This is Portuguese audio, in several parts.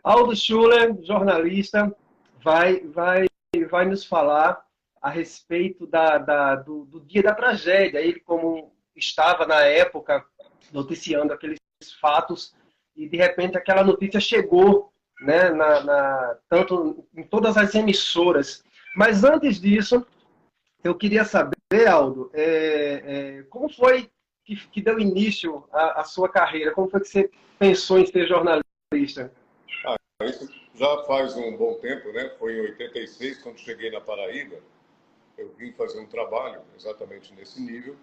Aldo Schuller, jornalista, vai nos falar a respeito do dia da tragédia. Ele, como estava na época noticiando aqueles fatos, e de repente aquela notícia chegou, né, tanto em todas as emissoras. Mas antes disso, eu queria saber, Aldo, como foi que deu início à sua carreira? Como foi que você pensou em ser jornalista? Isso já faz um bom tempo, né? Foi em 86, quando cheguei na Paraíba. Eu vim fazer um trabalho exatamente nesse nível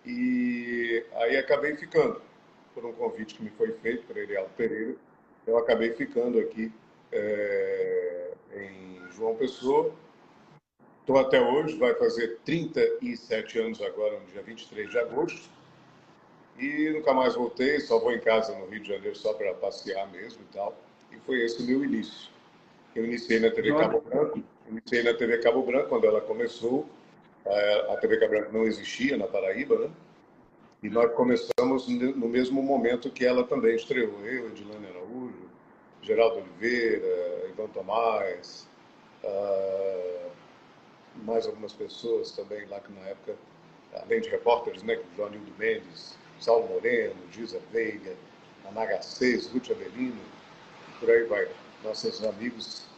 e aí acabei ficando, por um convite que me foi feito por Erialdo Pereira. Eu acabei ficando aqui em João Pessoa. Estou até hoje, vai fazer 37 anos agora, no dia 23 de agosto. E nunca mais voltei, só vou em casa no Rio de Janeiro só para passear mesmo e tal. E foi esse o meu início. Eu iniciei na TV Cabo Branco, quando ela começou. A TV Cabo Branco não existia na Paraíba, né? E nós começamos no mesmo momento que ela também estreou. Eu, Edilane Araújo, Geraldo Oliveira, Ivan Tomás, mais algumas pessoas também lá que na época, além de repórteres, né? Joanildo Mendes, Saulo Moreno, Giza Veiga, Ana Garcês, Ruth Avelino, por aí vai. Nossos amigos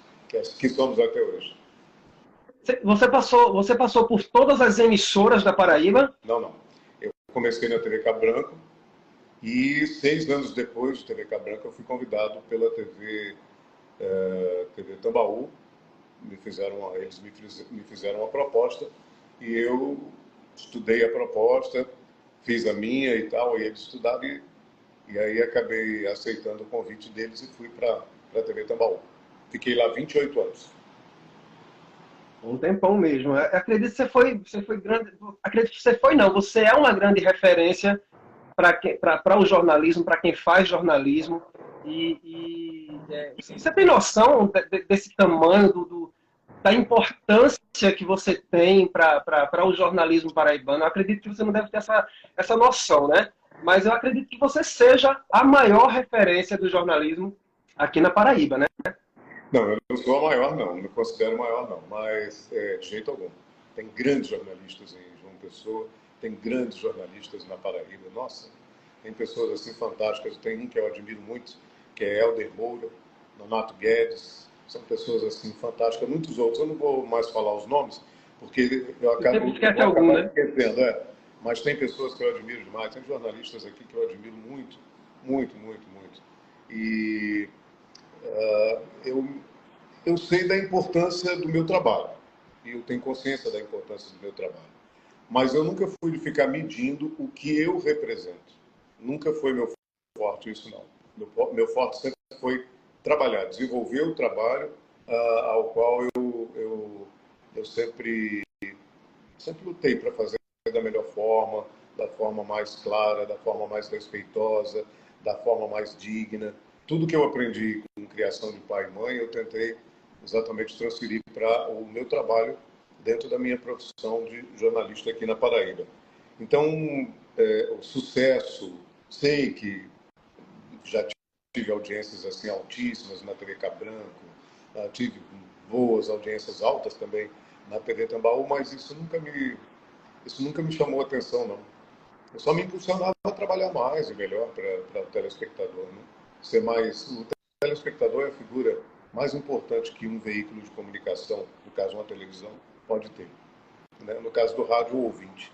que somos até hoje. Você passou por todas as emissoras da Paraíba? Não. Eu comecei na TV Cabo Branco e 6 anos depois de TV Cabo Branco eu fui convidado pela TV Tambaú. Eles me fizeram uma proposta e eu estudei a proposta, fiz a minha e tal, e eles estudaram e aí acabei aceitando o convite deles e fui para a TV Tambaú. Fiquei lá 28 anos. Um tempão mesmo. Acredito que você foi grande. Acredito que você foi, não. Você é uma grande referência para o jornalismo, para quem faz jornalismo. Você tem noção desse tamanho, da importância que você tem para o jornalismo paraibano? Eu acredito que você não deve ter essa noção, né? Mas eu acredito que você seja a maior referência do jornalismo aqui na Paraíba, né? Não, eu não sou a maior, não me considero maior, não, mas de jeito algum. Tem grandes jornalistas em João Pessoa, tem grandes jornalistas na Paraíba. Nossa, tem pessoas assim fantásticas. Tem um que eu admiro muito, que é Helder Moura, Nonato Guedes. São pessoas assim fantásticas. Muitos outros, eu não vou mais falar os nomes, porque Você sempre eu esquece vou algum, acabar né? esquecendo. Mas tem pessoas que eu admiro demais. Tem jornalistas aqui que eu admiro muito, muito, muito, muito. E eu, eu sei da importância do meu trabalho, e eu tenho consciência da importância do meu trabalho, mas eu nunca fui de ficar medindo o que eu represento. Nunca foi meu forte isso, não. Meu forte sempre foi trabalhar, desenvolver o trabalho ao qual eu sempre lutei para fazer da melhor forma, da forma mais clara, da forma mais respeitosa, da forma mais digna. Tudo que eu aprendi com criação de pai e mãe, eu tentei exatamente transferir para o meu trabalho dentro da minha profissão de jornalista aqui na Paraíba. Então, o sucesso, sei que já tive audiências assim altíssimas na TV Cabo Branco, tive boas audiências altas também na TV Tambaú, mas isso nunca me chamou a atenção, não. Eu só me impulsionava a trabalhar mais e melhor para o telespectador, né? O telespectador é a figura mais importante que um veículo de comunicação, no caso uma televisão, pode ter. Né? No caso do rádio, o ouvinte.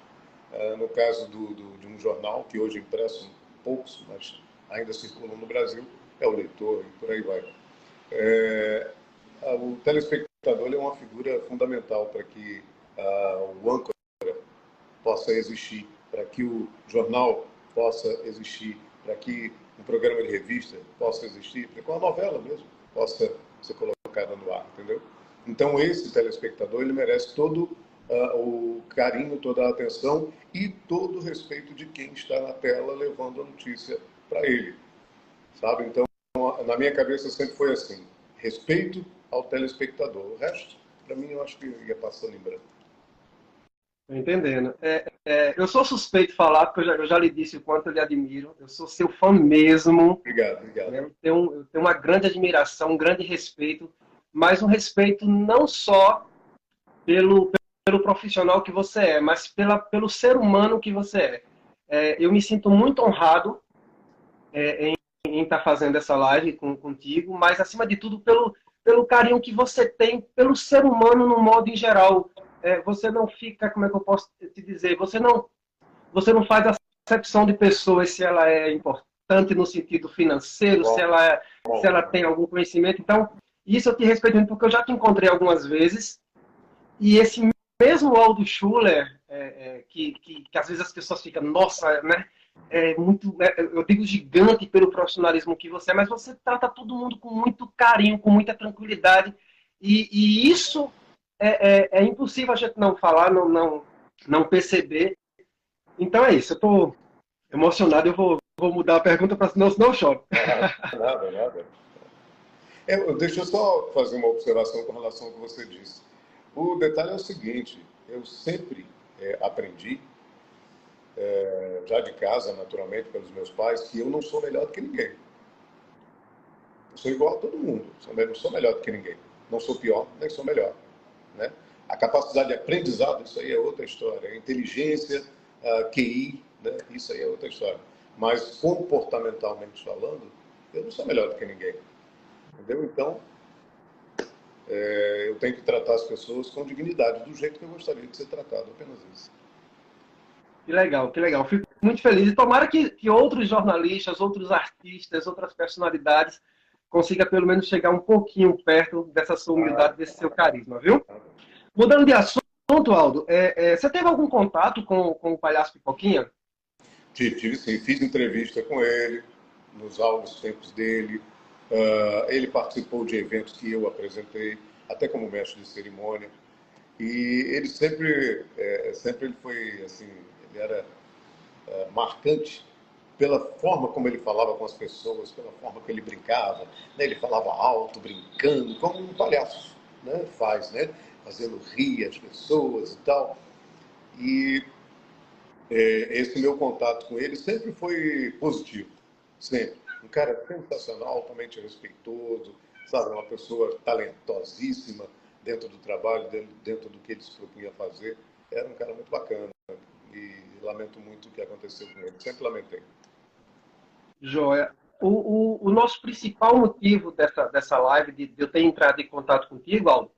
No caso de um jornal, que hoje é impresso poucos, mas ainda circulam no Brasil, é o leitor e por aí vai. O telespectador é uma figura fundamental para que o âncora possa existir, para que o jornal possa existir, para que um programa de revista possa existir, para que uma novela mesmo possa ser colocada no ar, entendeu? Então esse telespectador ele merece todo o carinho, toda a atenção e todo o respeito de quem está na tela levando a notícia para ele, sabe? Então na minha cabeça sempre foi assim: respeito ao telespectador. O resto, para mim, eu acho que ia passando em branco. Tô entendendo. eu sou suspeito de falar, porque eu já lhe disse o quanto eu lhe admiro. Eu sou seu fã mesmo. Obrigado, obrigado. Né? Eu tenho uma grande admiração, um grande respeito, mas um respeito não só pelo profissional que você é, mas pelo ser humano que você é. Eu me sinto muito honrado em estar fazendo essa live contigo, mas, acima de tudo, pelo carinho que você tem pelo ser humano no modo em geral. Você não fica, como é que eu posso te dizer, você não faz acepção de pessoas se ela é importante no sentido financeiro, Bom, se ela tem algum conhecimento. Então, isso eu te respeito muito, porque eu já te encontrei algumas vezes, e esse mesmo Aldo Schuller, que às vezes as pessoas ficam, nossa, né? Eu digo gigante pelo profissionalismo que você é, mas você trata todo mundo com muito carinho, com muita tranquilidade, e isso é impossível a gente não falar, não perceber. Então é isso, eu estou emocionado, vou mudar a pergunta para senão eu choro. Nada, nada. Deixa eu só fazer uma observação com relação ao que você disse. O detalhe é o seguinte, eu sempre aprendi, já de casa, naturalmente, pelos meus pais, que eu não sou melhor do que ninguém. Eu sou igual a todo mundo, não sou melhor do que ninguém. Não sou pior, nem sou melhor. Né? A capacidade de aprendizado, isso aí é outra história. A inteligência, a QI, né? Isso aí é outra história. Mas, comportamentalmente falando, eu não sou melhor do que ninguém. Entendeu? Então, eu tenho que tratar as pessoas com dignidade, do jeito que eu gostaria de ser tratado, apenas isso. Que legal, que legal. Fico muito feliz. E tomara que outros jornalistas, outros artistas, outras personalidades consigam pelo menos chegar um pouquinho perto dessa sua humildade, desse seu carisma, viu? Mudando de assunto, Aldo, você teve algum contato com o Palhaço Pipoquinha? Tive sim, fiz entrevista com ele, nos áudios tempos dele. Ele participou de eventos que eu apresentei, até como mestre de cerimônia. E ele sempre ele foi assim, ele era marcante pela forma como ele falava com as pessoas, pela forma que ele brincava, né? Ele falava alto, brincando, como um palhaço, né? Faz, né? Fazendo rir as pessoas e tal. E esse meu contato com ele sempre foi positivo, sempre. Um cara sensacional, altamente respeitoso, sabe? Uma pessoa talentosíssima dentro do trabalho, dentro do que ele se propunha fazer. Era um cara muito bacana e lamento muito o que aconteceu com ele. Sempre lamentei. Joia. O nosso principal motivo dessa live, de eu ter entrado em contato contigo, Aldo,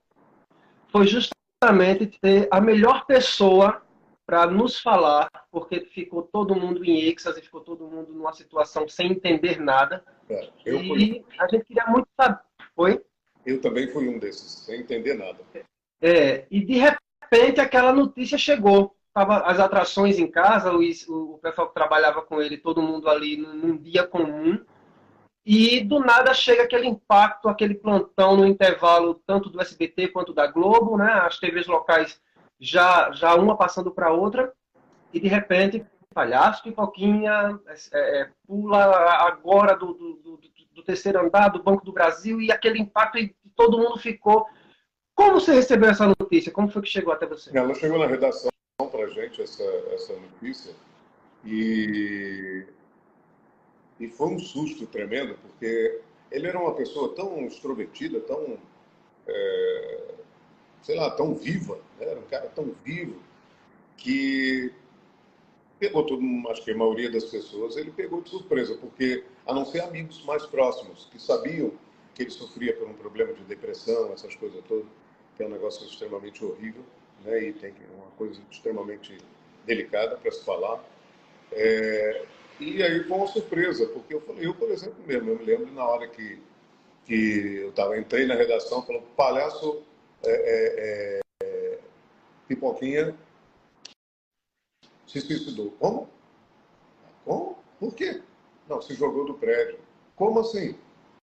foi justamente ter a melhor pessoa para nos falar, porque ficou todo mundo em êxtase, ficou todo mundo numa situação sem entender nada. E a gente queria muito saber. Oi? Eu também fui um desses, sem entender nada. E de repente aquela notícia chegou. Tava as atrações em casa, o pessoal que trabalhava com ele, todo mundo ali num dia comum. E do nada chega aquele impacto, aquele plantão no intervalo, tanto do SBT quanto da Globo, né? As TVs locais já uma passando para outra, e de repente, Palhaço Pipoquinha pula agora do terceiro andar do Banco do Brasil, e aquele impacto, e todo mundo ficou. Como você recebeu essa notícia? Como foi que chegou até você? Ela chegou na redação para a gente, essa notícia, e foi um susto tremendo, porque ele era uma pessoa tão extrovertida, tão, sei lá, tão viva, né? Era um cara tão vivo, que pegou todo mundo, acho que a maioria das pessoas, ele pegou de surpresa, porque, a não ser amigos mais próximos, que sabiam que ele sofria por um problema de depressão, essas coisas todas, que é um negócio extremamente horrível, né? E tem uma coisa extremamente delicada para se falar. E aí foi uma surpresa, porque eu, por exemplo, mesmo, eu me lembro na hora que eu entrei na redação, falou, Palhaço Pipoquinha se suicidou. Como? Como? Por quê? Não, se jogou do prédio. Como assim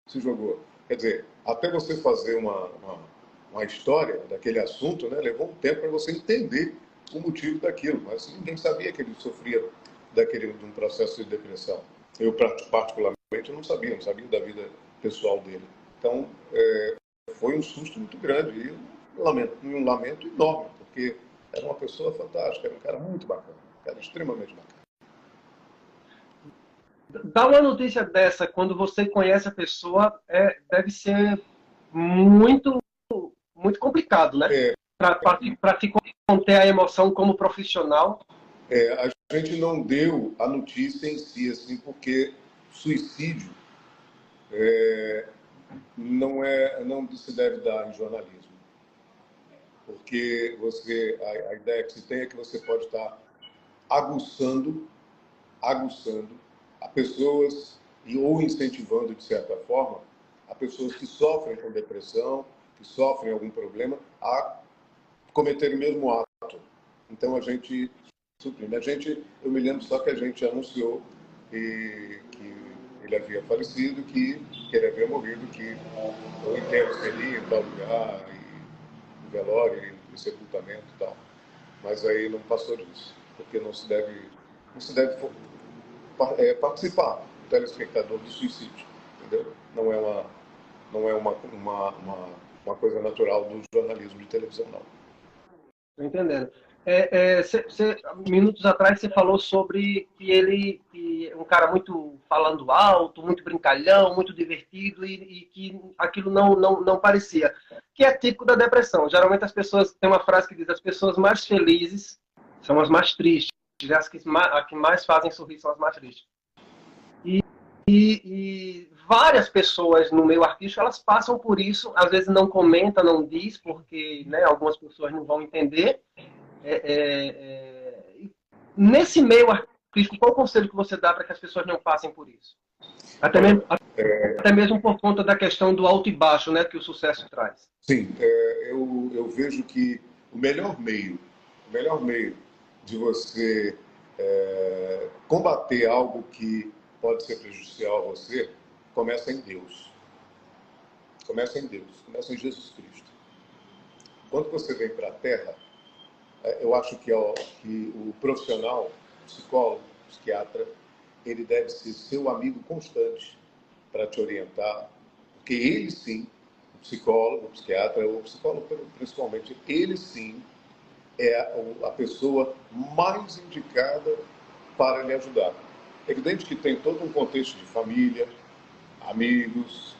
se jogou? Quer dizer, até você fazer uma história daquele assunto, né, levou um tempo para você entender o motivo daquilo, mas ninguém sabia que ele sofria de um processo de depressão. Eu, particularmente, não sabia da vida pessoal dele. Então, foi um susto muito grande e um lamento enorme, porque era uma pessoa fantástica, era um cara muito bacana. Era extremamente bacana. Dar uma notícia dessa, quando você conhece a pessoa, deve ser muito, muito complicado, né? Para se conter a emoção como profissional. A gente não deu a notícia em si, assim, porque suicídio não se deve dar em jornalismo. Porque a ideia que se tem é que você pode estar aguçando a pessoas ou incentivando, de certa forma, a pessoas que sofrem com depressão, que sofrem algum problema, a cometer o mesmo ato. Então, a gente suprime. Eu me lembro só que a gente anunciou que ele havia falecido, que ele havia morrido, que o enterro seria em tal lugar, e o velório, e o sepultamento e tal. Mas aí não passou disso, porque não se deve participar, o telespectador, do suicídio, entendeu? Não é uma coisa natural do jornalismo de televisão, não. Estou entendendo. Minutos atrás você falou sobre que é um cara muito falando alto, muito brincalhão, muito divertido e que aquilo não parecia. Que é típico da depressão. Geralmente as pessoas, tem uma frase que diz, as pessoas mais felizes são as mais tristes. As que mais fazem sorrir são as mais tristes. E várias pessoas no meio artístico, elas passam por isso, às vezes não comenta, não diz, porque, né, algumas pessoas não vão entender. Nesse meio artístico, qual o conselho que você dá para que as pessoas não passem por isso? Até mesmo por conta da questão do alto e baixo, né, que o sucesso traz. Sim, eu vejo que o melhor meio de você combater algo que pode ser prejudicial a você, começa em Deus. Começa em Deus, começa em Jesus Cristo. Quando você vem para a Terra, eu acho que o profissional, o psicólogo, o psiquiatra, ele deve ser seu amigo constante para te orientar, porque ele sim, o psicólogo, o psiquiatra, o psicólogo principalmente, ele sim é a pessoa mais indicada para lhe ajudar. É evidente que tem todo um contexto de família, amigos,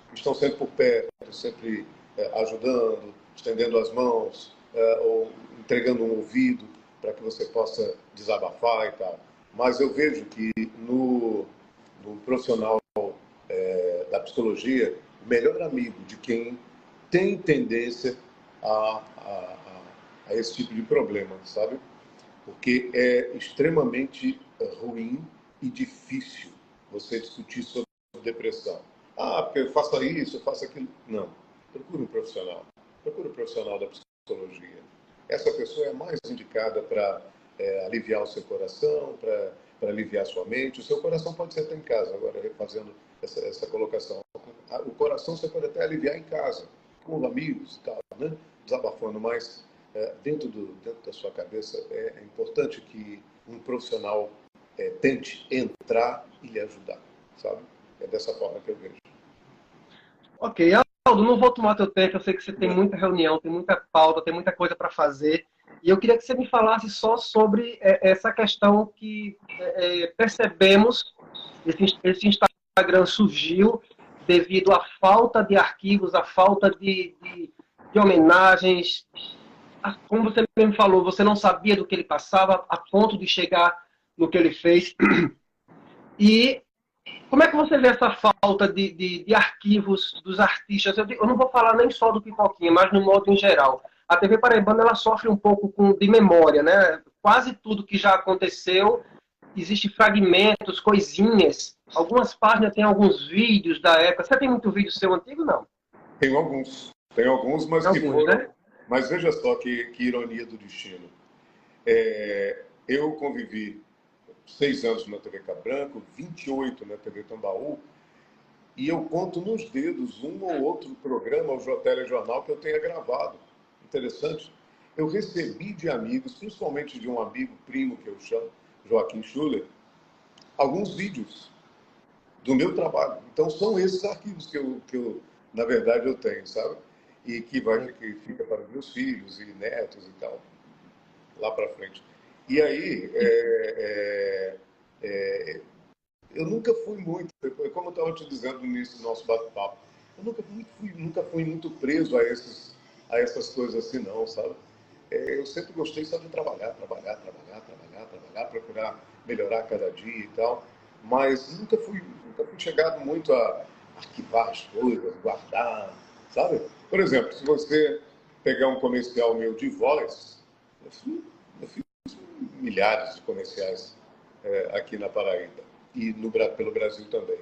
que estão sempre por perto, sempre ajudando, estendendo as mãos, ou entregando um ouvido para que você possa desabafar e tal. Mas eu vejo que no profissional da psicologia, o melhor amigo de quem tem tendência a esse tipo de problema, sabe? Porque é extremamente ruim e difícil você discutir sobre depressão. Porque eu faço isso, eu faço aquilo. Não. Procure um profissional. Procure um profissional da psicologia. Essa pessoa é mais indicada para aliviar o seu coração, para aliviar a sua mente. O seu coração pode ser até em casa, agora fazendo essa colocação. O coração você pode até aliviar em casa, com amigos e tal, né? Desabafando, mas dentro da sua cabeça é importante que um profissional tente entrar e lhe ajudar, sabe? É dessa forma que eu vejo. Ok, Aldo, não vou tomar teu tempo, eu sei que você tem muita reunião, tem muita pauta, tem muita coisa para fazer, e eu queria que você me falasse só sobre essa questão que percebemos, esse Instagram surgiu devido à falta de arquivos, à falta de homenagens, como você mesmo falou, você não sabia do que ele passava, a ponto de chegar no que ele fez, e como é que você vê essa falta de arquivos dos artistas? Eu não vou falar nem só do Pipoquinha, mas no modo em geral. A TV Paraibana ela sofre um pouco de memória, né? Quase tudo que já aconteceu, existe fragmentos, coisinhas. Algumas páginas têm alguns vídeos da época. Você tem muito vídeo seu antigo, não? Tenho alguns, mas tem que alguns, foram... Né? Mas veja só que ironia do destino. Eu convivi 6 anos na TV Cabranco, 28 na TV Tambaú, e eu conto nos dedos um ou outro programa, o telejornal, que eu tenha gravado. Interessante. Eu recebi de amigos, principalmente de um amigo primo que eu chamo, Joaquim Schuller, alguns vídeos do meu trabalho. Então são esses arquivos que eu na verdade, eu tenho, sabe? E que fica para meus filhos e netos e tal, lá para frente. E aí, eu nunca fui muito, como eu estava te dizendo no início do nosso bate-papo, eu nunca fui muito preso a essas coisas assim, não, sabe? Eu sempre gostei só de trabalhar, procurar melhorar cada dia e tal, mas nunca fui chegado muito a arquivar as coisas, guardar, sabe? Por exemplo, se você pegar um comercial meu de voz, eu fiz milhares de comerciais aqui na Paraíba e pelo Brasil também.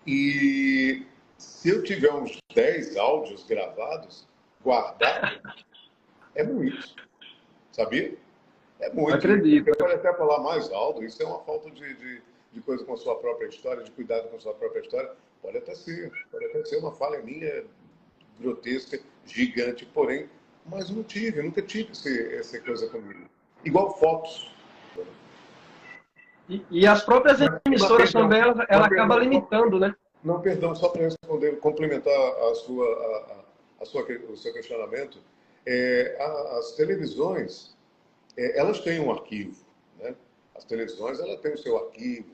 E se eu tiver uns 10 áudios gravados, guardados, é muito, sabia? É muito. Acredito. Você pode até falar mais alto, isso é uma falta de coisa com a sua própria história, de cuidado com a sua própria história. Pode até ser uma falha minha grotesca, gigante, porém, mas nunca tive essa coisa comigo. Igual fotos. E as próprias emissoras também, ela acaba limitando, né? Não, perdão, só para responder, complementar o seu questionamento. As televisões, elas têm um arquivo, né? As televisões, ela tem o seu arquivo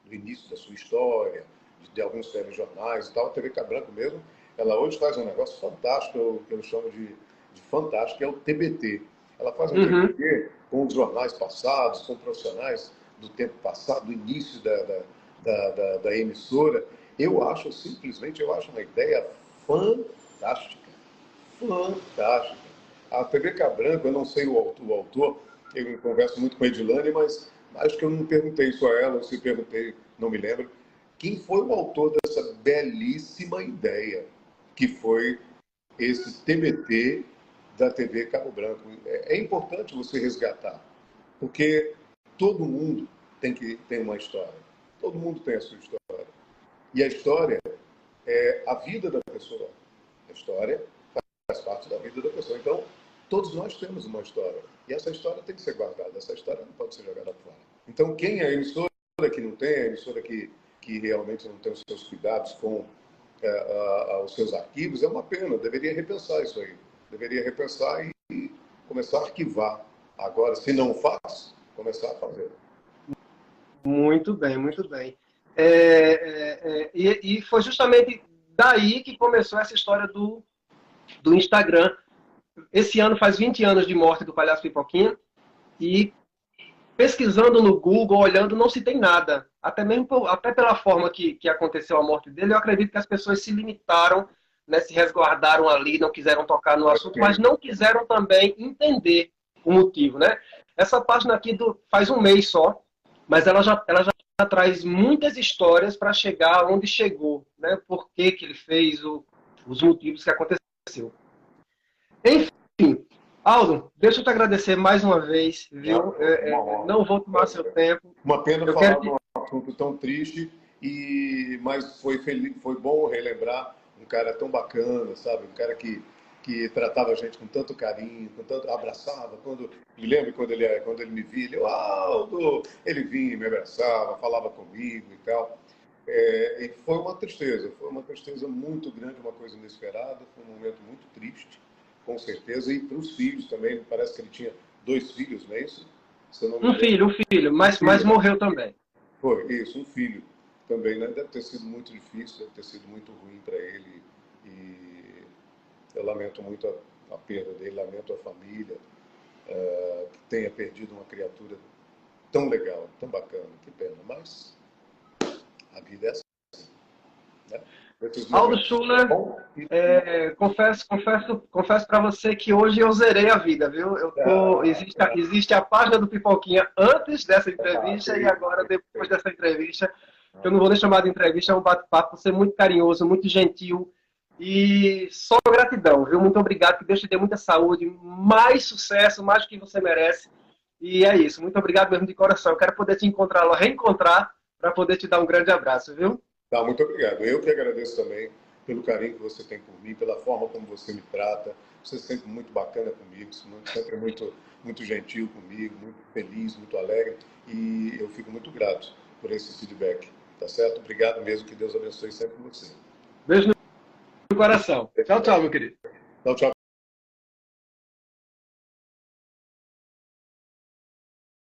do início da sua história, de alguns telejornais e tal. A TV Cabranco mesmo, ela hoje faz um negócio fantástico, que eu chamo de fantástico, que é o TBT. Ela faz um TBT com os jornais passados, com profissionais do tempo passado, do início da emissora. Eu acho uma ideia fantástica. Fantástica. A TV Cabranco, eu não sei o autor, eu converso muito com a Edilane, mas acho que eu não perguntei isso a ela, ou se perguntei, não me lembro. Quem foi o autor dessa belíssima ideia, que foi esse TBT da TV Cabo Branco? É importante você resgatar, porque todo mundo tem uma história. Todo mundo tem a sua história. E a história é a vida da pessoa. A história faz parte da vida da pessoa. Então, todos nós temos uma história. E essa história tem que ser guardada. Essa história não pode ser jogada fora. Então, quem é a emissora que não tem, a emissora que realmente não tem os seus cuidados com os seus arquivos, é uma pena. Deveria repensar isso aí. Deveria repensar e começar a arquivar. Agora, se não faz, começar a fazer. Muito bem, muito bem. E foi justamente daí que começou essa história do Instagram. Esse ano faz 20 anos de morte do Palhaço Pipoquinha e pesquisando no Google, olhando, não se tem nada. Até pela forma que aconteceu a morte dele, eu acredito que as pessoas se limitaram, né, se resguardaram ali, não quiseram tocar no assunto, mas não quiseram também entender o motivo, né? Essa página aqui faz um mês só, mas ela já traz muitas histórias para chegar onde chegou, né? Por que ele fez, os motivos que aconteceu. Enfim, Aldo, deixa eu te agradecer mais uma vez, viu? Não vou tomar seu tempo. Uma pena falar de um assunto tão triste, mas foi bom relembrar um cara tão bacana, sabe? Um cara que tratava a gente com tanto carinho, abraçava. Me lembro quando ele me via, Aldo, ele vinha, me abraçava, falava comigo e tal. E foi uma tristeza muito grande, uma coisa inesperada, foi um momento muito triste, com certeza, e para os filhos também. Parece que ele tinha 2 filhos, não é isso? Um filho, mas morreu também. Foi, isso, um filho também, né? Deve ter sido muito difícil, deve ter sido muito ruim para ele, e eu lamento muito a perda dele, lamento a família que tenha perdido uma criatura tão legal, tão bacana, que pena, mas a vida é assim, né? Aldo Schuller, confesso para você que hoje eu zerei a vida, viu? Existe a página do Pipoquinha antes dessa entrevista e agora depois dessa entrevista, que eu não vou nem chamar de entrevista, é um bate-papo, você é muito carinhoso, muito gentil e só gratidão, viu? Muito obrigado, que Deus te dê muita saúde, mais sucesso, mais do que você merece. E é isso, muito obrigado mesmo de coração. Eu quero poder te reencontrar, para poder te dar um grande abraço, viu? Tá, muito obrigado. Eu que agradeço também pelo carinho que você tem por mim, pela forma como você me trata. Você é sempre muito bacana comigo, sempre muito, muito gentil comigo, muito feliz, muito alegre. E eu fico muito grato por esse feedback, tá certo? Obrigado mesmo, que Deus abençoe sempre você. Beijo no coração. Tchau, tchau, meu querido. Tchau, tchau.